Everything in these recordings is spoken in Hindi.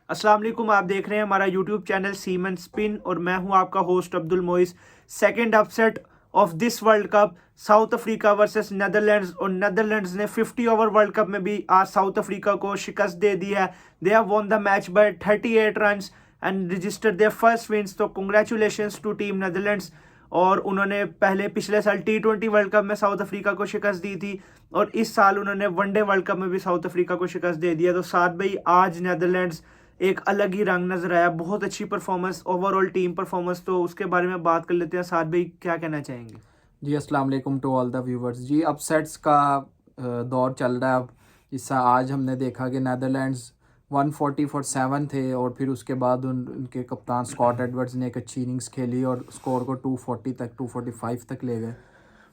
अस्सलाम वालेकुम। आप देख रहे हैं हमारा यूट्यूब चैनल सीमन स्पिन और मैं हूं आपका host Abdul Moiz. Second upset of this world cup, South Africa versus Netherlands, और नेदरलैंड्स ने 50 ओवर वर्ल्ड कप में भी आज साउथ अफ्रीका को शिकस्त दे दी है। They have won the match by 38 runs and registered their first wins. तो कंग्रेचुलेशंस टू टीम नेदरलैंड्स। और उन्होंने पहले पिछले साल T20 वर्ल्ड कप में साउथ अफ्रीका को शिकस्त दी थी और इस साल उन्होंने वनडे वर्ल्ड कप में भी साउथ अफ्रीका को शिकस्त दे दिया। तो साथ भाई आज नेदरलैंड्स एक अलग ही रंग नजर आया, बहुत अच्छी परफॉर्मेंस, ओवरऑल टीम परफॉर्मेंस। तो उसके बारे में बात कर लेते हैं। साथ भाई क्या कहना चाहेंगे? जी अस्सलाम वालेकुम टू ऑल द व्यूवर्स। जी अपसेट्स का दौर चल रहा है अब। जैसा आज हमने देखा कि नेदरलैंड्स 140 फॉर 7 थे और फिर उसके बाद उनके कप्तान स्कॉट एडवर्ड्स ने एक अच्छी इनिंग्स खेली और स्कोर को 240 तक 245 तक ले गए।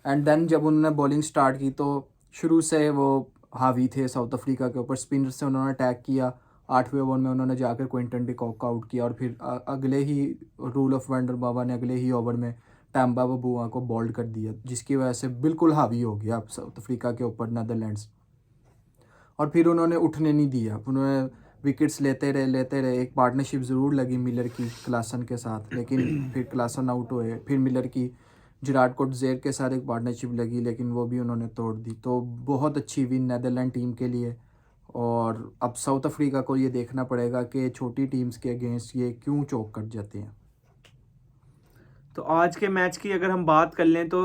एंड देन जब उन्होंने बॉलिंग स्टार्ट की तो शुरू से वो हावी थे साउथ अफ्रीका के ऊपर। स्पिनर से उन्होंने अटैक किया। 8वें ओवर में उन्होंने जाकर क्विंटन डी कॉक आउट किया और फिर अगले ही रूल ऑफ वंडर बाबा ने अगले ही ओवर में टैम्बा बबुआ को बोल्ड कर दिया, जिसकी वजह से बिल्कुल हावी हो गया अब साउथ अफ्रीका के ऊपर नेदरलैंड्स। और फिर उन्होंने उठने नहीं दिया, उन्होंने विकेट्स लेते रहे। एक पार्टनरशिप ज़रूर लगी मिलर की क्लासन के साथ, लेकिन फिर क्लासन आउट हुए। फिर मिलर की जिराट कोटजेर के साथ एक पार्टनरशिप लगी, लेकिन वो भी उन्होंने तोड़ दी। तो बहुत अच्छी विन नेदरलैंड टीम के लिए। और अब साउथ अफ्रीका को ये देखना पड़ेगा कि छोटी टीम्स के अगेंस्ट ये क्यों चौक कर जाते हैं। तो आज के मैच की अगर हम बात कर लें तो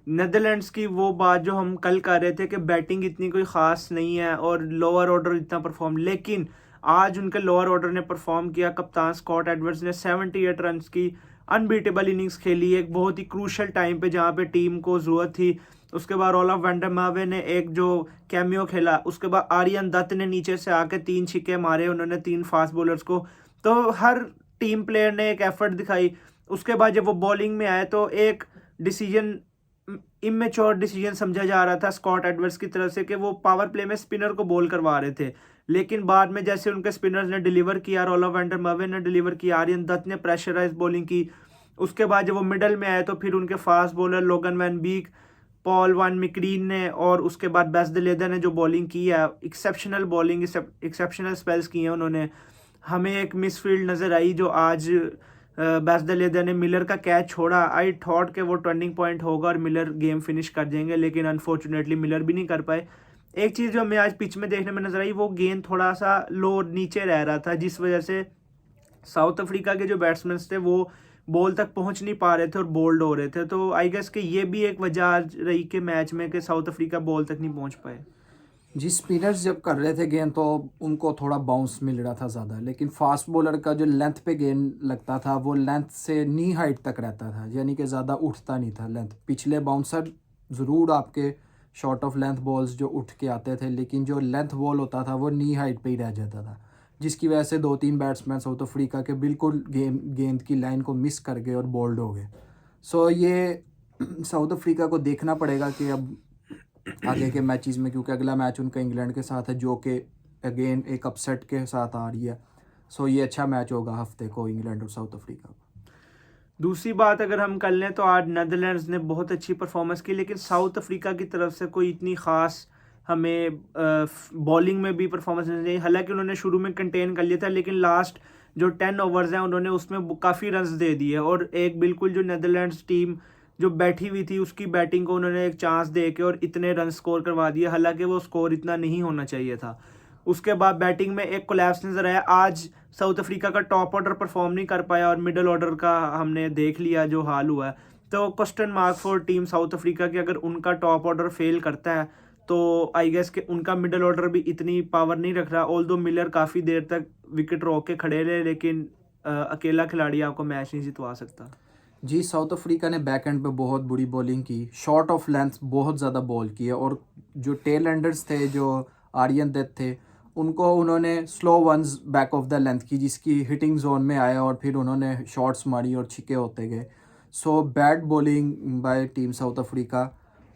नेदरलैंड्स की वो बात जो हम कल कर रहे थे कि बैटिंग इतनी कोई ख़ास नहीं है और लोअर ऑर्डर इतना परफॉर्म, लेकिन आज उनके लोअर ऑर्डर ने परफॉर्म किया। कप्तान स्कॉट एडवर्ड्स ने 78 रन्स की अनबीटेबल इनिंग्स खेली एक बहुत ही क्रूशल टाइम पे जहाँ पे टीम को ज़रूरत थी। उसके बाद ओलाफ वैंडरमावे ने एक जो कैमियो खेला, उसके बाद आर्यन दत्त ने नीचे से आके 3 छक्के मारे, उन्होंने 3 फास्ट बॉलर्स को। तो हर टीम प्लेयर ने एक एफर्ट दिखाई। उसके बाद जब वो बॉलिंग में आए तो एक डिसीजन, इमेच्योर डिसीजन समझा जा रहा था स्कॉट एडवर्ड्स की तरफ से कि वो पावर प्ले में स्पिनर को बॉल करवा रहे थे। लेकिन बाद में जैसे उनके स्पिनर्स ने डिलीवर किया, रोला वैंडरमर्वे ने डिलीवर किया, आर्यन दत्त ने प्रेशराइज बॉलिंग की। उसके बाद जब वो मिडल में आए तो फिर उनके फास्ट बॉलर लोगन वैन बीक, पॉल वन मिक्रीन ने और उसके बाद बेस दिलेदा ने जो बॉलिंग की है, एक्सेप्शनल बॉलिंग, एक्सेप्शनल स्पेल्स किए हैं उन्होंने। हमें एक मिसफील्ड नज़र आई जो आज बेस दिलेदा ने मिलर का कैच छोड़ा। आई थॉट कि वो टर्निंग पॉइंट होगा और मिलर गेम फिनिश कर देंगे, लेकिन अनफॉर्चुनेटली मिलर भी नहीं कर पाए। एक चीज़ जो हमें आज पिच में देखने में नजर आई, वो गेंद थोड़ा सा लो नीचे रह रहा था, जिस वजह से साउथ अफ्रीका के जो बैट्समैन थे वो बॉल तक पहुंच नहीं पा रहे थे और बोल्ड हो रहे थे। तो आई गेस कि ये भी एक वजह आज रही कि मैच में कि साउथ अफ्रीका बॉल तक नहीं पहुंच पाए। जी स्पिनर्स जब कर रहे थे गेंद तो उनको थोड़ा बाउंस मिल रहा था ज़्यादा, लेकिन फास्ट बॉलर का जो लेंथ पे गेंद लगता था वो लेंथ से नी हाइट तक रहता था, यानी कि ज़्यादा उठता नहीं था लेंथ। पिछले बाउंसर ज़रूर आपके शॉर्ट ऑफ लेंथ बॉल्स जो उठ के आते थे, लेकिन जो लेंथ बॉल होता था वो नी हाइट पे ही रह जाता था, जिसकी वजह से 2-3 बैट्समैन साउथ अफ्रीका के बिल्कुल गेंद की लाइन को मिस कर गए और बोल्ड हो गए। सो ये साउथ अफ्रीका को देखना पड़ेगा कि अब आगे के मैचेस में, क्योंकि अगला मैच उनका इंग्लैंड के साथ है जो कि अगेन एक अपसेट के साथ आ रही है। सो ये अच्छा मैच होगा हफ्ते को इंग्लैंड और साउथ अफ्रीका का। दूसरी बात अगर हम कर लें तो आज नेदरलैंड्स ने बहुत अच्छी परफॉर्मेंस की, लेकिन साउथ अफ्रीका की तरफ से कोई इतनी ख़ास हमें बॉलिंग में भी परफॉर्मेंस नहीं। हालांकि उन्होंने शुरू में कंटेन कर लिया था, लेकिन लास्ट जो 10 ओवर्स हैं उन्होंने उसमें काफ़ी रन्स दे दिए और एक बिल्कुल जो नेदरलैंड्स टीम जो बैठी हुई थी उसकी बैटिंग को उन्होंने एक चांस दे के और इतने रन स्कोर करवा दिए। हालांकि वो स्कोर इतना नहीं होना चाहिए था। उसके बाद बैटिंग में एक कोलैप्स नज़र आया। आज साउथ अफ्रीका का टॉप ऑर्डर परफॉर्म नहीं कर पाया और मिडल ऑर्डर का हमने देख लिया जो हाल हुआ है। तो question mark for team south Africa की, अगर उनका टॉप ऑर्डर फेल करता है तो आई गेस कि उनका मिडल ऑर्डर भी इतनी पावर नहीं रख रहा। ऑल्दो मिलर काफ़ी देर तक विकेट रोक के खड़े रहे, लेकिन अकेला खिलाड़ी आपको मैच नहीं जितवा सकता। जी साउथ अफ्रीका ने बैक एंड पे बहुत बुरी बॉलिंग की, शॉर्ट ऑफ लेंथ बहुत ज़्यादा बॉल की है। और जो टेल एंडर्स थे, जो आर्यन दत्त थे, उनको उन्होंने slow ones back of the length की, जिसकी हिटिंग जोन में आया और फिर उन्होंने शॉट्स मारी और छिके होते गए। So bad bowling bye team south Africa.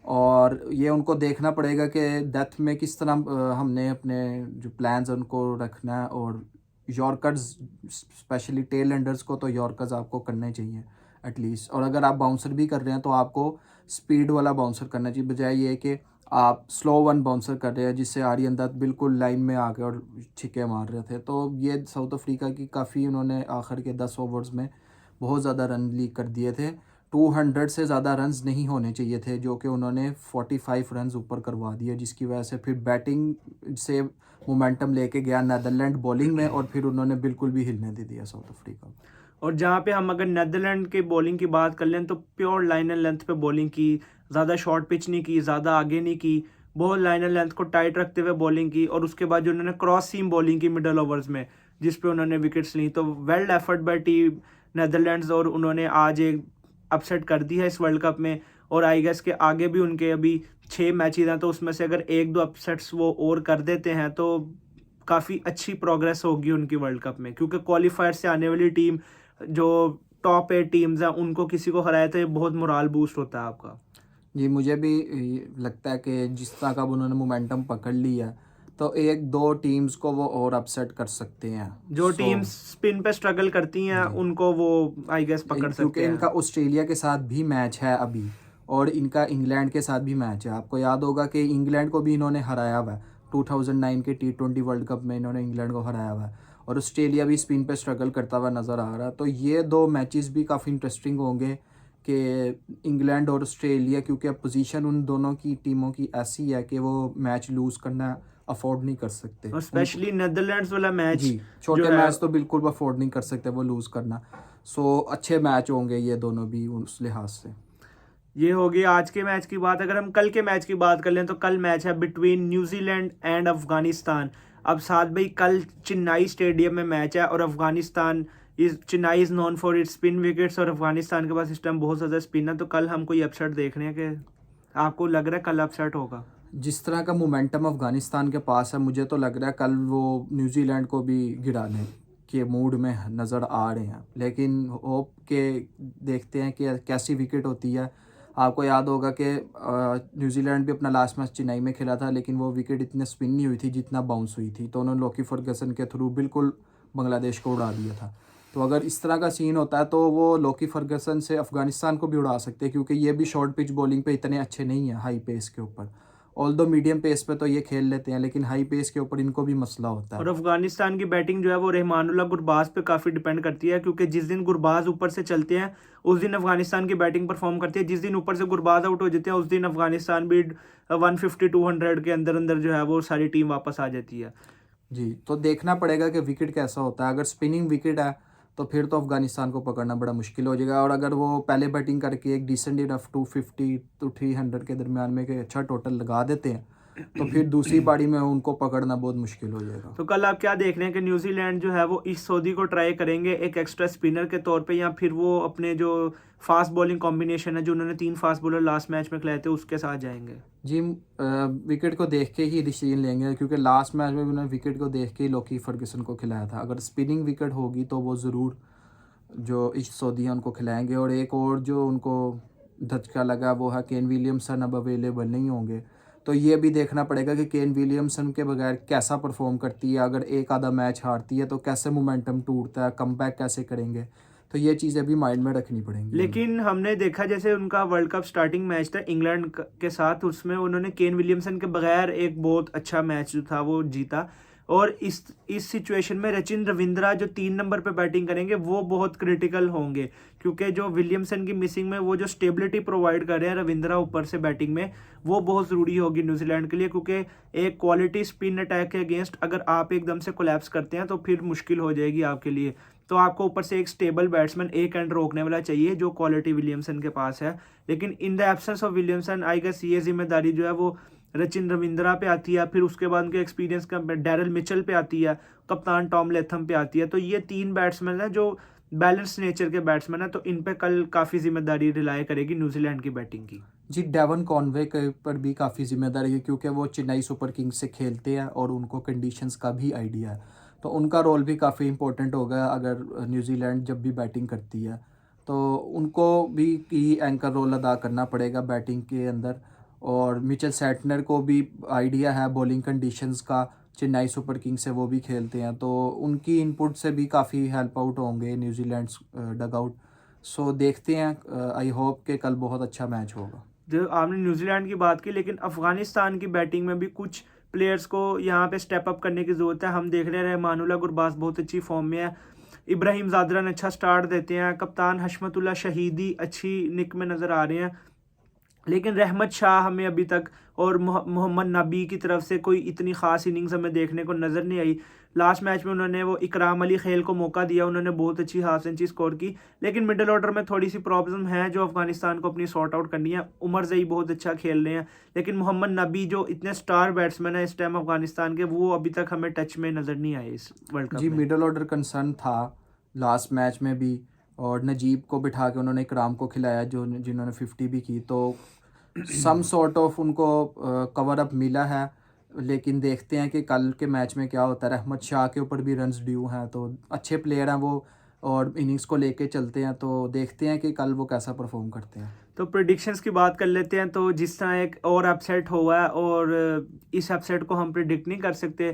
और ये उनको देखना पड़ेगा कि डेथ में किस तरह हमने अपने जो प्लान्स हैं उनको रखना है। और यॉर्कर्स, स्पेशली टेल एंडर्स को तो यॉर्कर्स आपको करने चाहिए एटलीस्ट। और अगर आप बाउंसर भी कर रहे हैं तो आपको स्पीड वाला बाउंसर करना चाहिए, बजाय ये कि आप स्लो वन बाउंसर कर रहे हैं जिससे आर्यन दत्त बिल्कुल लाइन में आ गए और छिक्के मार रहे थे। तो ये साउथ अफ्रीका की काफ़ी उन्होंने आखिर के 10 ओवर्स में बहुत ज़्यादा रन लीक कर दिए थे। 200 से ज़्यादा रन्स नहीं होने चाहिए थे, जो कि उन्होंने 45 रन्स ऊपर करवा दिए, जिसकी वजह से फिर बैटिंग से मोमेंटम लेके गया नीदरलैंड बॉलिंग में, और फिर उन्होंने बिल्कुल भी हिलने दे दिया साउथ अफ्रीका को। और जहाँ पे हम अगर नीदरलैंड की बॉलिंग की बात कर लें तो प्योर लाइन एंड लेंथ पे बॉलिंग की, ज़्यादा शॉर्ट पिच नहीं की, ज़्यादा आगे नहीं की, बहुत लाइन एंड लेंथ को टाइट रखते हुए बॉलिंग की। और उसके बाद जो उन्होंने क्रॉस सीम बॉलिंग की मिडल ओवर्स में, जिस पे उन्होंने विकेट्स ली, तो well effort bye team Netherlands, और उन्होंने आज एक अपसेट कर दी है इस वर्ल्ड कप में। और आई गेस के आगे भी उनके अभी 6 मैचेस हैं, तो उसमें से अगर 1-2 अपसेट्स वो और कर देते हैं तो काफ़ी अच्छी प्रोग्रेस होगी उनकी वर्ल्ड कप में, क्योंकि क्वालिफायर से आने वाली टीम जो टॉप 8 टीम्स हैं उनको किसी को हराए तो ये बहुत मोराल बूस्ट होता है आपका। जी, मुझे भी लगता है कि जिस तरह का अब उन्होंने मोमेंटम पकड़ लिया है, तो 1-2 टीम्स को वो और अपसेट कर सकते हैं। जो सो टीम्स स्पिन पे स्ट्रगल करती हैं जी, उनको वो आई गेस पकड़ क्योंकि सकते इनका हैं। ऑस्ट्रेलिया के साथ भी मैच है अभी, और इनका इंग्लैंड के साथ भी मैच है। आपको याद होगा कि इंग्लैंड को भी इन्होंने हराया हुआ है, 2009 के T20 वर्ल्ड कप में इन्होंने इंग्लैंड को हराया हुआ है, और ऑस्ट्रेलिया भी स्पिन पे स्ट्रगल करता हुआ नज़र आ रहा है। तो ये 2 मैचेस भी काफ़ी इंटरेस्टिंग होंगे कि इंग्लैंड और ऑस्ट्रेलिया, क्योंकि अब पोजीशन उन दोनों की टीमों की ऐसी है कि वो मैच लूज़ करना अफोर्ड नहीं कर सकते और उनको। स्पेशली नीदरलैंड्स वाला मैच जी, जो छोटे है, मैच तो बिल्कुल वो अफोर्ड नहीं कर सकते वो लूज़ करना। सो अच्छे मैच होंगे ये दोनों भी उस लिहाज से। ये होगी आज के मैच की बात। अगर हम कल के मैच की बात कर लें तो कल मैच है बिटवीन न्यूजीलैंड एंड अफगानिस्तान। अब साथ भाई कल चेन्नई स्टेडियम में मैच है, और अफगानिस्तान इस Chennai is known for its spin wickets, और अफगानिस्तान के पास इस टाइम बहुत ज़्यादा स्पिन है। तो कल हम कोई अपसेट देख रहे हैं कि आपको लग रहा है कल अपसेट होगा? जिस तरह का मोमेंटम अफ़गानिस्तान के पास है, मुझे तो लग रहा है कल वो न्यूज़ीलैंड को भी गिराने के मूड में नज़र आ रहे हैं। लेकिन होप के देखते हैं कि कैसी विकेट होती है। आपको याद होगा कि न्यूज़ीलैंड भी अपना लास्ट मैच चेन्नई में खेला था, लेकिन वो विकेट इतने स्पिन नहीं हुई थी जितना बाउंस हुई थी। तो उन्होंने लोकी फर्गसन के थ्रू बिल्कुल बांग्लादेश को उड़ा दिया था। तो अगर इस तरह का सीन होता है तो वो लोकी फर्गसन से अफ़गानिस्तान को भी उड़ा सकते हैं, क्योंकि ये भी शॉर्ट पिच बॉलिंग पे इतने अच्छे नहीं हैं हाई पेस के ऊपर। ऑल्दो मीडियम पेस पे तो ये खेल लेते हैं, लेकिन हाई पेस के ऊपर इनको भी मसला होता और है। अफगानिस्तान की बैटिंग जो है वो रहमानुल्लाह गुरबाज पे काफ़ी डिपेंड करती है, क्योंकि जिस दिन गुरबाज ऊपर से चलते हैं उस दिन अफगानिस्तान की बैटिंग परफॉर्म करती है। जिस दिन ऊपर से गुरबाज आउट हो जाते हैं उस दिन अफगानिस्तान भी 150-200 के अंदर अंदर जो है वो सारी टीम वापस आ जाती है। जी, तो देखना पड़ेगा कि विकेट कैसा होता है। अगर स्पिनिंग विकेट है तो फिर तो अफ़गानिस्तान को पकड़ना बड़ा मुश्किल हो जाएगा, और अगर वो पहले बैटिंग करके एक डिसेंट इनफ 250 टू 300 के दरमियान में एक अच्छा टोटल लगा देते हैं, तो फिर दूसरी पारी में उनको पकड़ना बहुत मुश्किल हो जाएगा। तो कल आप क्या देख रहे हैं कि न्यूजीलैंड जो है वो इस सऊदी को ट्राई करेंगे एक एक्स्ट्रा स्पिनर के तौर पे, या फिर वो अपने जो फास्ट बॉलिंग कॉम्बिनेशन है जो उन्होंने 3 फास्ट बॉलर लास्ट मैच में खिलाए थे उसके साथ जाएंगे? जी, विकेट को देख के ही डिसीजन लेंगे, क्योंकि लास्ट मैच में भी उन्होंने विकेट को देख के ही लोकी फर्गसन को खिलाया था। अगर स्पिनिंग विकेट होगी तो वो ज़रूर जो इस सऊदी उनको खिलाएंगे। और एक और जो उनको धचका लगा वो है केन विलियमसन अब अवेलेबल नहीं होंगे, तो ये भी देखना पड़ेगा कि केन विलियमसन के बगैर कैसा परफॉर्म करती है। अगर एक आधा मैच हारती है तो कैसे मोमेंटम टूटता है, कमबैक कैसे करेंगे, तो ये चीज़ें भी माइंड में रखनी पड़ेंगी हमें। लेकिन हमने देखा जैसे उनका वर्ल्ड कप स्टार्टिंग मैच था इंग्लैंड के साथ, उसमें उन्होंने केन विलियमसन के बगैर एक बहुत अच्छा मैच जो था वो जीता। और इस सिचुएशन में रचिन रविंद्रा जो 3 नंबर पे बैटिंग करेंगे वो बहुत क्रिटिकल होंगे, क्योंकि जो विलियमसन की मिसिंग में वो जो स्टेबिलिटी प्रोवाइड कर रहे हैं रविंद्रा ऊपर से बैटिंग में, वो बहुत ज़रूरी होगी न्यूजीलैंड के लिए। क्योंकि एक क्वालिटी स्पिन अटैक के अगेंस्ट अगर आप एकदम से कोलैप्स करते हैं तो फिर मुश्किल हो जाएगी आपके लिए। तो आपको ऊपर से एक स्टेबल बैट्समैन एक एंड रोकने वाला चाहिए, जो क्वालिटी विलियमसन के पास है। लेकिन in the absence of Williamson I guess ये जिम्मेदारी जो है वो रचिन रविंद्रा पे आती है, फिर उसके बाद उनके एक्सपीरियंस का डैरल मिचेल पे आती है, कप्तान टॉम लेथम पे आती है। तो ये 3 बैट्समैन हैं जो बैलेंस नेचर के बैट्समैन हैं, तो इन पे कल काफ़ी जिम्मेदारी रिलाय करेगी न्यूजीलैंड की बैटिंग की। जी, डेवन कॉनवे के ऊपर भी काफ़ी ज़िम्मेदारी है, क्योंकि वो चेन्नई सुपर किंग्स से खेलते हैं और उनको कंडीशंस का भी आइडिया है। तो उनका रोल भी काफ़ी इंपॉर्टेंट होगा अगर न्यूजीलैंड जब भी बैटिंग करती है, तो उनको भी की एंकर रोल अदा करना पड़ेगा बैटिंग के अंदर। और मिचेल सैटनर को भी आइडिया है बॉलिंग कंडीशंस का, चेन्नई सुपर किंग्स से वो भी खेलते हैं, तो उनकी इनपुट से भी काफ़ी हेल्प आउट होंगे न्यूजीलैंड डग आउट। सो देखते हैं, आई होप कि कल बहुत अच्छा मैच होगा। जो आपने न्यूजीलैंड की बात की, लेकिन अफगानिस्तान की बैटिंग में भी कुछ प्लेयर्स को यहाँ पे स्टेप अप करने की ज़रूरत है। हम देख रहे हैं रहमानुल्लाह गुरबाज बहुत अच्छी फॉर्म में है, इब्राहिम ज़ादरन अच्छा स्टार्ट देते हैं, कप्तान हशमतुल्लाह शहीदी अच्छी निक में नज़र आ रहे हैं, लेकिन रहमत शाह हमें अभी तक और मोहम्मद नबी की तरफ से कोई इतनी ख़ास इनिंग्स हमें देखने को नज़र नहीं आई। लास्ट मैच में उन्होंने वो इकराम अली खेल को मौका दिया, उन्होंने बहुत अच्छी हाफ सेंचुरी स्कोर की, लेकिन मिडिल ऑर्डर में थोड़ी सी प्रॉब्लम है जो अफगानिस्तान को अपनी सॉर्ट आउट करनी है। उमर जई बहुत अच्छा खेल रहे हैं, लेकिन मोहम्मद नबी जो इतने स्टार बैट्समैन है इस टाइम अफगानिस्तान के, वो अभी तक हमें टच में नज़र नहीं आए इस वर्ल्ड कप जी में। मिडल ऑर्डर कंसर्न था लास्ट मैच में भी, और नजीब को बिठा के उन्होंने इकराम को खिलाया जो जिन्होंने 50 भी की, तो सम सॉर्ट ऑफ उनको कवर अप मिला है। लेकिन देखते हैं कि कल के मैच में क्या होता है। रहमत शाह के ऊपर भी रन्स ड्यू हैं, तो अच्छे प्लेयर हैं वो और इनिंग्स को लेके चलते हैं, तो देखते हैं कि कल वो कैसा परफॉर्म करते हैं। तो प्रिडिक्शंस की बात कर लेते हैं। तो जिस तरह एक और अपसेट हुआ है और इस अपसेट को हम प्रिडिक्ट नहीं कर सकते,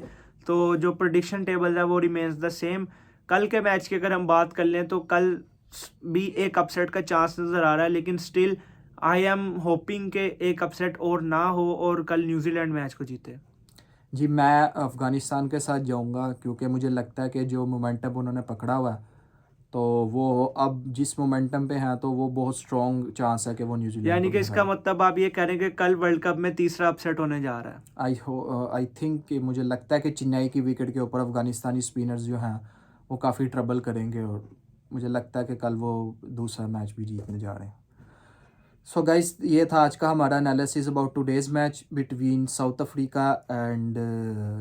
तो जो प्रिडिक्शन टेबल है वो रिमेन्स द सेम। कल के मैच की अगर हम बात कर लें तो कल भी एक अपसेट का चांस नज़र आ रहा है, लेकिन स्टिल आई एम होपिंग के एक अपसेट और ना हो और कल न्यूजीलैंड मैच को जीते। जी मैं अफ़गानिस्तान के साथ जाऊंगा, क्योंकि मुझे लगता है कि जो मोमेंटम उन्होंने पकड़ा हुआ है, तो वो अब जिस मोमेंटम पे हैं तो वो बहुत स्ट्रॉन्ग चांस है कि वो न्यूजीलैंड यानी को कि भी इसका हराए। मतलब आप ये कह रहे हैं कि कल वर्ल्ड कप में तीसरा अपसेट होने जा रहा है। आई थिंक कि मुझे लगता है कि चेन्नई की विकेट के ऊपर अफ़गानिस्तानी स्पिनर्स जो हैं वो काफ़ी ट्रबल करेंगे, और मुझे लगता है कि कल वो दूसरा मैच भी जीतने जा रहे हैं। सो गाइस, ये था आज का हमारा analysis about today's match between south Africa and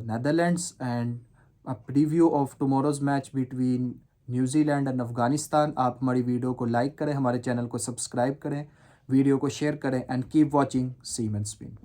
Netherlands, and a preview of tomorrow's match between New Zealand and Afghanistan. आप हमारी वीडियो को लाइक करें, हमारे चैनल को सब्सक्राइब करें, वीडियो को शेयर करें, and keep watching seam and spin.